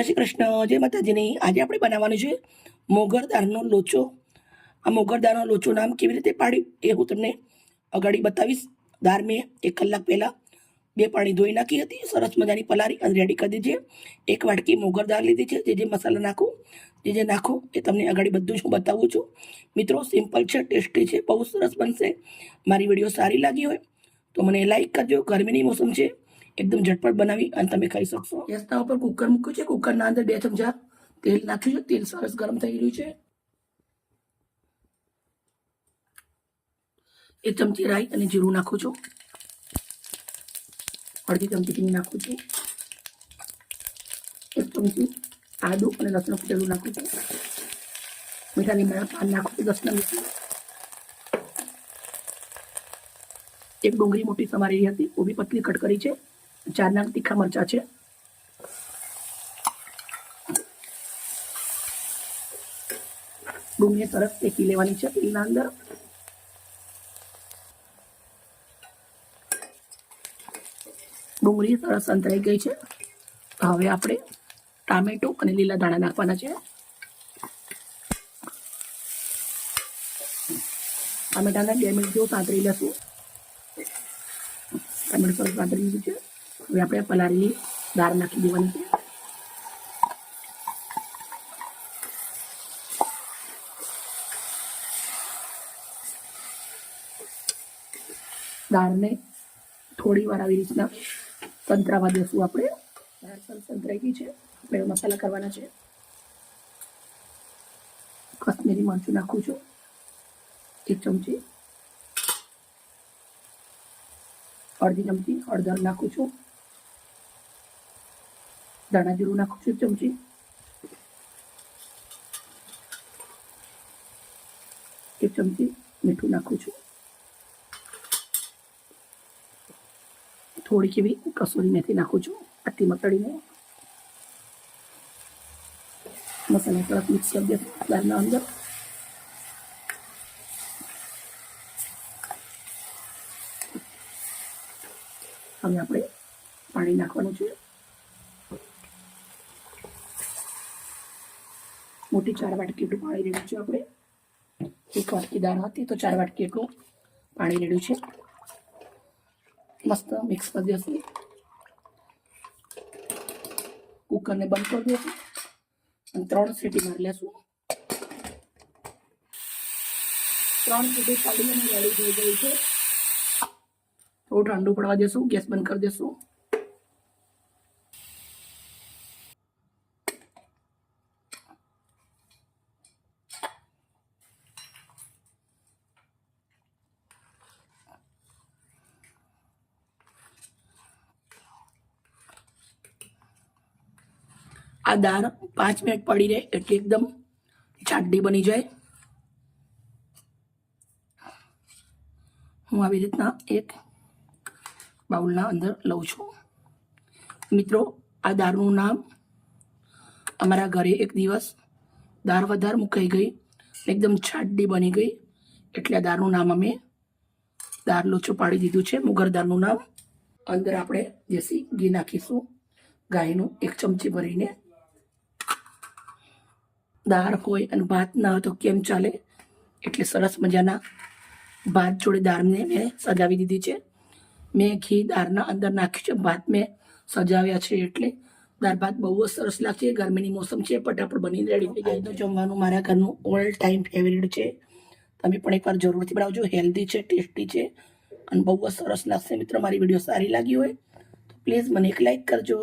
જય શ્રી કૃષ્ણ, જય માતાજીની। આજે આપણે બનાવવાનું છે મોગર દાળનો લોચો। આ મોગર દાળનો લોચો નામ કેવી રીતે પાડી એ હું તમને અગાડી બતાવીશ। દાળ મેં 1 કલાક પહેલાં 2 પાણી ધોઈ નાખી હતી, સરસ મજાની પલાળી અને રેડી કરી દીધી છે। 1 વાટકી મોગર દાળ લીધી છે। જે મસાલા નાખું, જે નાખું એ તમને અગાડી બધું જ હું બતાવું છું। મિત્રો સિમ્પલ છે, ટેસ્ટી છે, બહુ સરસ બનશે। મારી વિડીયો સારી લાગી હોય તો મને લાઈક કરજો। ગરમીની મોસમ છે, एकदम झटपट बनावी અને તમે ખાઈ શકશો। ગેસના ઉપર કુકર મૂક્યું છે। કુકરના અંદર 2 ચમચા તેલ નાખ્યું છે। તેલ સરસ ગરમ થઈ રહ્યું છે। 1 ચમચી રાઈ અને જીરું નાખું છું। અડધી ચમચી હિંગ નાખું છું। 1 ચમચી આદુ અને લસણ કૂટેલું નાખું છું। મીઠા લીમડાના પાન નાખું છું 10 મિનિટ। 1 ડુંગળી મોટી સમારેલી હતી, वो भी पतली कट करी है। 4 नंग तीखा मरचा है। डूंगरी सरस शेकी लेवानी है तेलना अंदर। डूंगरी सरस संतराई गई है। हवे आपणे टामेटो अने लीला दाणा नाखवाना है। टामेटाने 2 मिनिट जेवुं सांतળી लेशुं। टमेटो सरस सांतળી लीधुं છે। હવે આપણે પલાળેલી દાળ નાખી દેવાની છે। દાળને થોડી વાર આવી રીતના સંતરાવા દેશું આપણે। દાળ સરસ સંતરાઈ ગઈ છે। આપણે મસાલા કરવાના છે। કશ્મીરી મરચું નાખું છું 1 ચમચી। અડધી ચમચી હળદર નાખું છું। दाणा जीरु नाखुं छुं 1 चमची। एक चमची मीठू नाखुं छुं। थोड़ी केवी कसूरी मेथी नाखुं छुं आटली मसळीने। मसाला सरस मिक्स कर देशुं दाळना अंदर। हवे आपणे पाणी नाखवानुं छे। मोटी 4 वाटकी એટલું પાણી રેડ્યું છે આપણે। 1 વાટકી દાળ હતી તો 4 વાટકી એટલું પાણી રેડ્યું છે। મસ્ત મિક્સ કરી દેશું। કુકરને બંધ કરી દેશું અને 3 સીટી મારી લેશું। 3 સીટી પડી અને રેડી થઈ ગઈ છે। થોડું ઠંડુ પડવા દેશું, ગેસ બંધ કરી દેશું। आ दाळ 5 मिनिट पड़ी रहे એટલે एकदम જાડી બની જાય। હું આવી રીતના એક બાઉલના અંદર લઉં છું। મિત્રો આ દાળનું નામ અમારા ઘરે એક દિવસ દાળ વધારે મુકાઈ ગઈ, એકદમ જાડી બની ગઈ એટલે આ દાળનું નામ અમે દાળ લોચો પાડી દીધું છે। મુગર દાળનું નામ। અંદર આપણે દેશી ઘી નાખીશું ગાયનું 1 ચમચી ભરીને। दाळ होय अने भात ना हो तो केम चाले एटले सरस मजाना भात जोड़े दाळ ने मैं सजावी दीधी छे। मैं घी दाळना अंदर नाख्युं छे, भात में सजाव्या छे एटले दाळ भात बहु सरस लागशे। गरमीनी मोसम छे, फटाफट बनी रेडी थई जाय। तो जमवानुं मारा घरनुं ऑल टाइम फेवरेट छे। तमे पण एकवार जरूरथी बनावजो। हेल्धी छे, टेस्टी छे अने बहु सरस लागशे। मित्रों मारी विडियो सारी लागी होय तो प्लीज मने एक लाइक करजो।